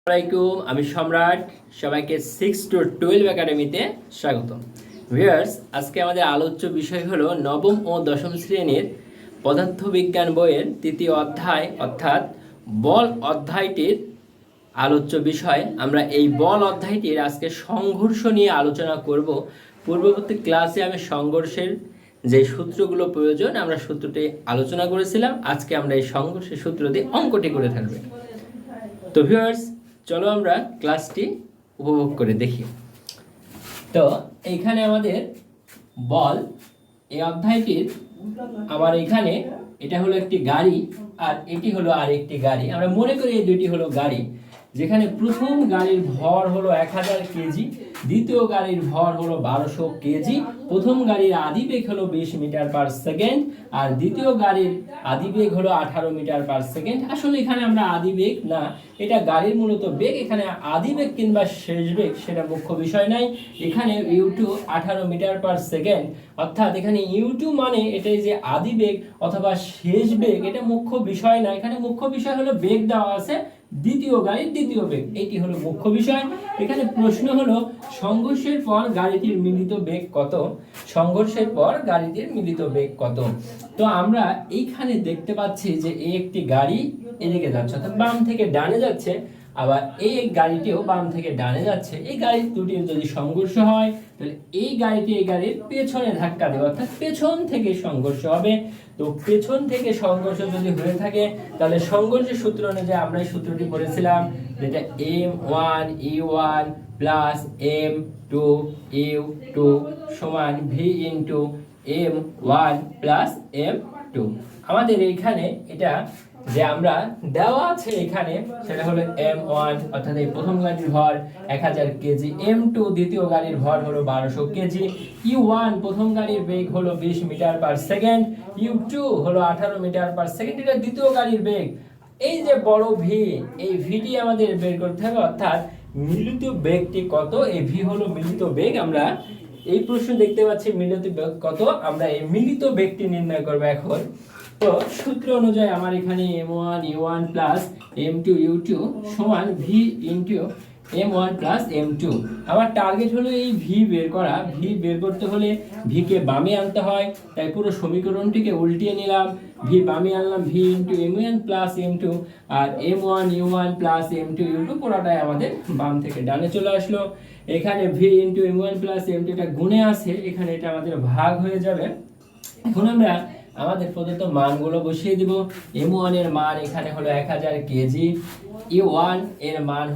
আসসালামাইকুম, আমি সম্রাট। সবাইকে 6 to 12 একাডেমিতে স্বাগতম। ভিউয়ার্স, আজকে আমাদের আলোচ্য বিষয় হলো নবম ও দশম শ্রেণীর পদার্থবিজ্ঞান বইয়ের তৃতীয় অধ্যায় অর্থাৎ বল অধ্যায়টির আলোচ্য বিষয়। আমরা এই বল অধ্যায়টির আজকে সংঘর্ষ নিয়ে আলোচনা করব। পূর্ববর্তী ক্লাসে আমি সংঘর্ষের যে সূত্রগুলো প্রয়োজন আমরা সূত্রটি আলোচনা করেছিলাম। আজকে আমরা এই সংঘর্ষের সূত্র দিয়ে অঙ্কটি করে থাকবে। তো ভিউয়ার্স, চলো আমরা ক্লাসটি উপভোগ করে দেখি। তো এইখানে আমাদের বল এই অধ্যায়টির আবার এখানে এটা হলো একটি গাড়ি আর এটি হলো আরেকটি গাড়ি। আমরা মনে করি এই দুটি হলো গাড়ি, যেখানে প্রথম গাড়ির ভর হলো 1000 কেজি, দ্বিতীয় গাড়ির ভর হলো 1200 কেজি। প্রথম গাড়ির আদিবেগ হলো 20 মিটার পার সেকেন্ড আর দ্বিতীয় গাড়ির আদিবেগ হলো 18 মিটার পার সেকেন্ড। আসলে এখানে আমরা আদিবেগ না, এটা গাড়ির মূলত বেগ। এখানে আদিবেগ কিংবা শেষ বেগ সেটা মুখ্য বিষয় নাই। এখানে u2 18 মিটার পার সেকেন্ড, অর্থাৎ এখানে u2 মানে এটাই যে আদিবেগ অথবা শেষ বেগ, এটা মুখ্য বিষয় না। এখানে মুখ্য বিষয় হলো বেগ দেওয়া আছে, দ্বিতীয় গাড়ির দ্বিতীয় বেগ, এটি হলো মুখ্য বিষয়। এখানে প্রশ্ন হলো সংঘর্ষের পর গাড়িটির মিলিত বেগ কত। সংঘর্ষের পর গাড়িটির মিলিত বেগ কত। তো আমরা এইখানে দেখতে পাচ্ছি যে এই একটি গাড়ি এদিকে যাচ্ছে, অর্থাৎ বাম থেকে ডানে যাচ্ছে, আবার এই গাড়িটিও বাম থেকে ডানে যাচ্ছে। এই গাড়ি দুটির যদি সংঘর্ষ হয় তাহলে এই গাড়িটি এই গাড়ির পেছনে ধাক্কা দেবে, অর্থাৎ পেছন থেকে সংঘর্ষ হবে। তো পেছন থেকে সংঘর্ষ যদি হয়ে থাকে তাহলে সংঘর্ষের সূত্র অনুযায়ী আমরা এই সূত্রটি পড়েছিলাম, যেটা m1 u1 plus m2 u2 সমান v into m1 plus m2। আমাদের এইখানে এটা যে আমরা দেওয়া আছে এখানে সেটা হলো m1 অর্থাৎ এই প্রথম গাড়ির ভর 1000 কেজি, m2 দ্বিতীয় গাড়ির ভর হলো 1200 কেজি, u1 প্রথম গাড়ির বেগ হলো 20 মিটার পার সেকেন্ড, u2 হলো 18 মিটার পার সেকেন্ড, এটা দ্বিতীয় গাড়ির বেগ। এই যে বড় ভি, এই ভিটি আমাদের বের করতে হবে, অর্থাৎ মিলিত বেগটি কত। এই ভি হলো মিলিত বেগ। আমরা এই প্রশ্ন দেখতে পাচ্ছি মিলিত বেগ কত, আমরা এই মিলিত বেগটি নির্ণয় করব এখন। তো সূত্র অনুযায়ী আমার এখানে m1 u1 plus m2 u2 সমান v into m1 plus m2। আমার টার্গেট হলো এই v বের করা। v বের করতে হলে v কে বামে আনতে হয়, তাই পুরো সমীকরণটিকে উল্টিয়ে নিলাম। v বামে আনলাম, v into m1 plus m2 আর m1 u1 plus m2 u2 পুরোটাই আমাদের বাম থেকে ডানে চলে আসলো। এখানে v into m1 plus m2 এটা গুণে আছে, এখানে এটা আমাদের ভাগ হয়ে যাবে। এখন আমরা আমাদের প্রদত্ত মানগুলো বসিয়ে দিব। m1 এর মান এখানে হলো 1000 কেজি, u1 এর মান